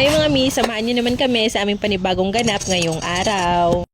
Hi mga mi, samahan nyo naman kami sa aming panibagong ganap ngayong araw.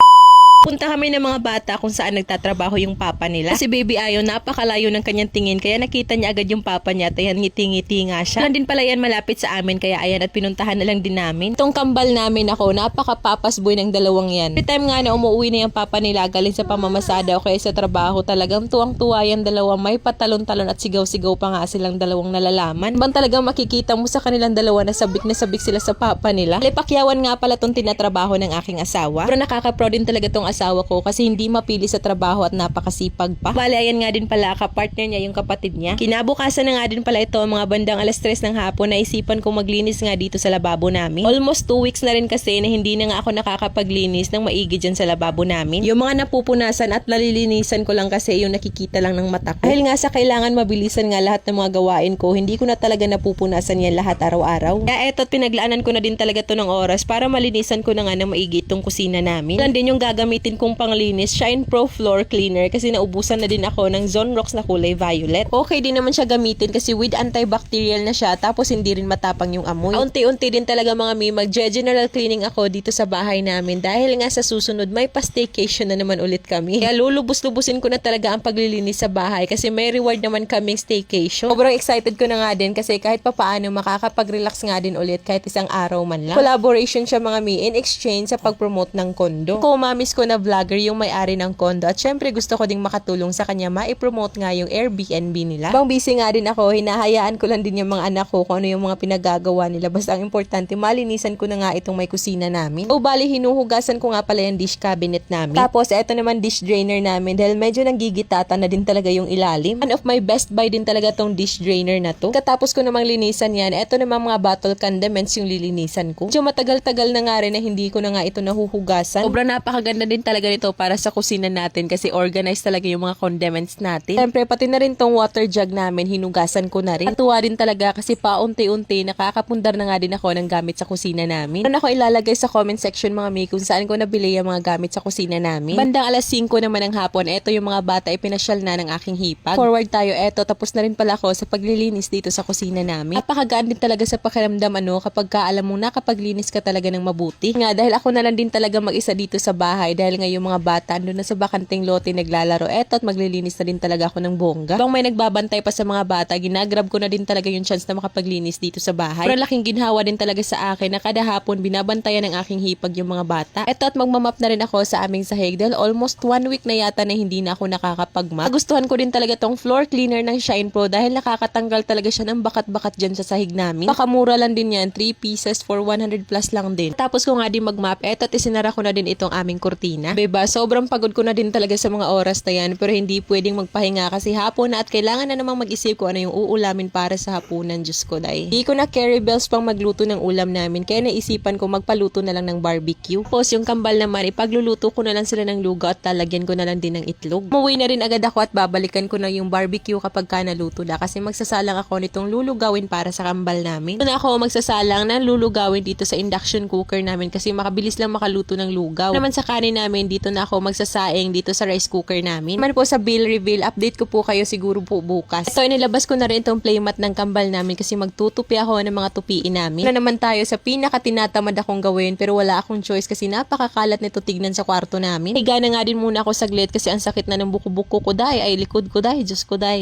Punta kami ng mga bata kung saan nagtatrabaho yung papa nila. Si Baby Ayo, napakalayo ng kanyang tingin kaya nakita niya agad yung papa niya at ayan, ngiti-ngiti nga siya. Lang din pala yan malapit sa amin kaya ayan at pinuntahan na lang din namin. Itong kambal namin ako, napaka-papas boy ng dalawang yan. Every time nga na umuwi na yung papa nila galing sa pamamasada o kaya sa trabaho, talagang tuwang-tuwa yan dalawa, may patalon-talon at sigaw-sigaw pa nga silang dalawang nalalaman. Bang talagang makikita mo sa kanilang dalawa na sabik sila sa papa nila. Lipakyawan nga pala itong tinatrabaho ng aking asawa. Pero nakaka-proud din talaga itong asawa ko kasi hindi mapili sa trabaho at napakasipag pa. Bale, ayan nga din pala, kapartner niya yung kapatid niya. Kinabukasan na nga din pala ito, mga bandang 3:00 ng hapon, naisipan kong maglinis nga dito sa lababo namin. Almost 2 weeks na rin kasi na hindi na nga ako nakakapaglinis ng maigi dyan sa lababo namin. Yung mga napupunasan at nalilinisan ko lang kasi yung nakikita lang ng mata ko. Dahil nga sa kailangan mabilisan nga lahat ng mga gawain ko, hindi ko na talaga napupunasan yan lahat araw-araw. Kaya eto, pinaglaanan ko na din talaga to ng oras para malinisan ko na nga ng maigi itong kusina namin. Yan din yung gagamitin kong panglinis, Shine Pro Floor Cleaner, kasi naubusan na din ako ng Zonrox na kulay violet. Okay din naman siya gamitin kasi with antibacterial na siya, tapos hindi rin matapang yung amoy. Unti-unti din talaga mga mi, mag-general cleaning ako dito sa bahay namin dahil nga sa susunod may pa-staycation na naman ulit kami. Kaya lulubos-lubusin ko na talaga ang paglilinis sa bahay kasi may reward naman kaming staycation. Sobrang excited ko na nga din kasi kahit papaano makakapag-relax nga din ulit kahit isang araw man lang. Collaboration siya mga mi in exchange sa pag-promote ng kondo. Kumamis ko na vlogger yung may-ari ng kondo at syempre gusto ko ding makatulong sa kanya ma-promote nga yung Airbnb nila. Bang busy nga din ako, hinahayaan ko lang din yung mga anak ko kung ano yung mga pinagagawa nila. Basta ang importante, malinisan ko na nga itong may kusina namin. O bali, hinuhugasan ko nga pala yung dish cabinet namin. Tapos, eto naman dish drainer namin dahil medyo nanggigitata na din talaga yung ilalim. One of my best buy din talaga tong dish drainer na to. Katapos ko namang linisan yan, eto naman mga bottle condiments yung lilinisan ko. Medyo matagal-tagal na nga rin na hindi ko na nga ito nahuhugasan. Sobrang napakaganda din talaga nito para sa kusina natin kasi organized talaga yung mga condiments natin. Siyempre, pati na rin tong water jug namin, hinugasan ko na rin. Natuwa din talaga kasi paunti-unti nakakapundar na nga din ako ng gamit sa kusina namin. Ano ako ilalagay sa comment section mga mi kung saan ko nabili yung mga gamit sa kusina namin. Bandang 5:00 naman ng hapon, eto yung mga bata ipinasyal na ng aking hipag. Forward tayo, eto, tapos na rin pala ako sa paglilinis dito sa kusina namin. Napakagaan din talaga sa pakiramdam kapag alam mong nakapaglinis ka talaga ng mabuti. Nga, dahil ako na lang din talaga mag-isa dito sa bahay dahil nga yung mga bata andun na sa bakanting lote naglalaro. Eto at maglilinis na din talaga ako ng bongga. Habang may nagbabantay pa sa mga bata, ginagrab ko na din talaga yung chance na makapaglinis dito sa bahay. Pero laking ginhawa din talaga sa akin na kada hapon binabantayan ng aking hipag yung mga bata. Eto at magmamap na rin ako sa aming sahig dahil almost 1 week na yata na hindi na ako nakakapagmap. Gustuhan ko din talaga tong floor cleaner ng Shine Pro dahil nakakatanggal talaga siya ng bakat-bakat dyan sa sahig namin. Pakamura lang din yan, 3 pieces for 100 plus lang din. Tapos ko nga din magmap, eto at isinara ko na din itong aming kurtina. Diba, sobrang pagod ko na din talaga sa mga oras na yan pero hindi pwedeng magpahinga kasi hapon na at kailangan na namang mag-isip ko ano yung uulamin para sa hapunan. Diyos ko day. Hindi ko na carry bells pang magluto ng ulam namin kaya naisipan ko magpaluto na lang ng barbecue. Tapos yung kambal naman, ipagluluto ko na lang sila ng lugaw at talagyan ko na lang din ng itlog. Umuwi na rin agad ako at babalikan ko na yung barbecue kapag ka naluto na kasi magsasalang ako nitong lulugawin para sa kambal namin. Una ako magsasalang na lulugawin dito sa induction cooker namin kasi makabilis lang makaluto ng lugaw. Naman sa kanin namin, dito na ako magsasaing dito sa rice cooker namin. Man po sa bill reveal, update ko po kayo siguro po bukas. Ito, inilabas ko na rin itong playmat ng kambal namin kasi magtutupi ako ng mga tupiin namin. Na naman tayo sa pinaka-tinatamad akong gawin pero wala akong choice kasi napakakalat nito tignan sa kwarto namin. Higa na nga din muna ako saglit kasi ang sakit na ng buko-buko ko dahi, ay likod ko dahi, Diyos ko dahi.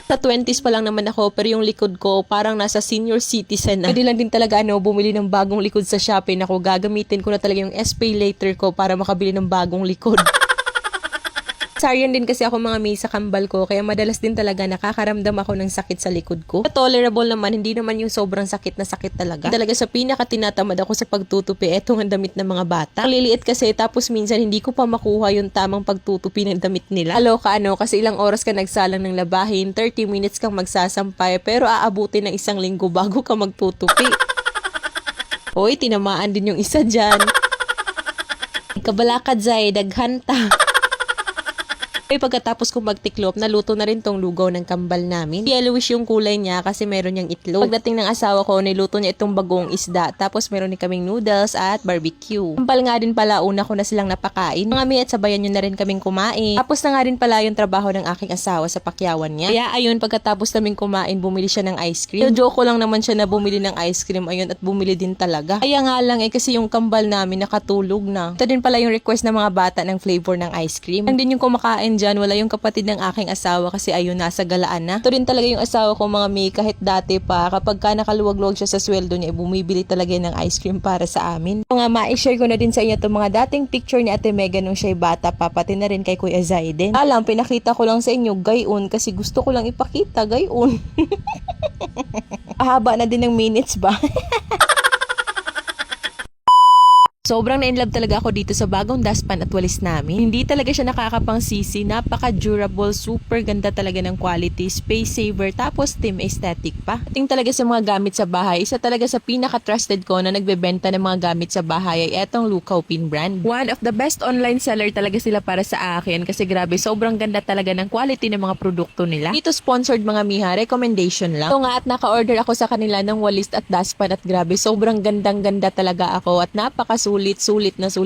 Sa 20s pa lang naman ako pero yung likod ko parang nasa senior citizen na. Pwede lang din talaga bumili ng bagong likod sa Shopee na gagamitin ko na talaga yung SPay later ko para makabili ng bagong likod. Sarian din kasi ako mga may sa kambal ko kaya madalas din talaga nakakaramdam ako ng sakit sa likod ko. Tolerable naman, hindi naman yung sobrang sakit na sakit talaga. Talaga sa pinaka-tinatamad ako sa pagtutupi, etong ang damit ng mga bata. Ang liliit kasi tapos minsan hindi ko pa makuha yung tamang pagtutupi ng damit nila. Aloka kasi ilang oras ka nagsalang ng labahin, 30 minutes kang magsasampay pero aabutin ng 1 linggo bago ka magtutupi. Hoy, tinamaan din yung isa dyan. Kabalakad zay, daghanta. Ay pagkatapos ko magtiklop, naluto na rin tong lugaw ng kambal namin. Yellowish yung kulay niya kasi meron niyang itlog. Pagdating ng asawa ko, niluto niya itong bagong isda. Tapos meron din kaming noodles at barbecue. Kambal nga din pala, una ko na silang napakain. Mga mi at sabayan nyo na rin kaming kumain. Tapos na nga rin pala yung trabaho ng aking asawa sa pakyawan niya. Kaya ayun, pagkatapos naming kumain, bumili siya ng ice cream. Joke ko lang naman siya na bumili ng ice cream. Ayun, at bumili din talaga. Kaya nga lang kasi yung kambal namin nakatulog na. Ito din pala yung request ng mga bata ng flavor ng ice cream. Ang din yung kumakain dyan, wala yung kapatid ng aking asawa kasi ayun, nasa galaan na. Ito rin talaga yung asawa ko mga may, kahit dati pa, kapag ka nakaluwag-luwag siya sa sweldo niya, bumibili talaga ng ice cream para sa amin. Mga ma-share ko na din sa inyo itong mga dating picture ni Ate Megan nung siya'y bata pa, pati na rin kay Kuya Zaiden. Alam, pinakita ko lang sa inyo, gayon, kasi gusto ko lang ipakita, gayon. Haba na din ng minutes ba? Sobrang na-inlove talaga ako dito sa bagong dustpan at walis namin. Hindi talaga siya nakakapangsisi, napaka-durable, super ganda talaga ng quality, space saver, tapos team aesthetic pa. Ating talaga sa mga gamit sa bahay, isa talaga sa pinaka-trusted ko na nagbebenta ng mga gamit sa bahay ay etong Lukaw Pin brand. One of the best online seller talaga sila para sa akin kasi grabe, sobrang ganda talaga ng quality ng mga produkto nila. Dito sponsored mga miha, recommendation lang. Ito nga at naka-order ako sa kanila ng walis at dustpan at grabe, sobrang gandang-ganda talaga ako at napakasulit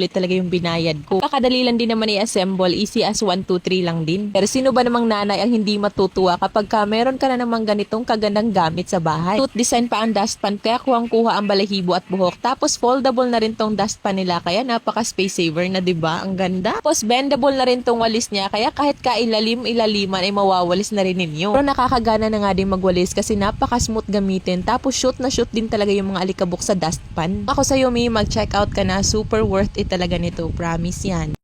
talaga yung binayad ko. Pakadali lang din naman i-assemble, easy as 1, 2, 3 lang din. Pero sino ba namang nanay ang hindi matutuwa kapag ka meron ka na namang ganitong kagandang gamit sa bahay? Cute design pa ang dustpan, kaya kuhang-kuha ang balahibo at buhok. Tapos foldable na rin tong dustpan nila, kaya napaka space saver na, 'di ba? Ang ganda. Tapos bendable na rin tong walis niya, kaya kahit ilaliman ay mawawalis na rin ninyo. Pero nakakagana na nga din magwalis kasi napaka smooth gamitin. Tapos shoot na shoot din talaga yung mga alikabok sa dustpan. Ako sa'yo, may mag-check out ka na. Super worth it talaga nito. Promise yan.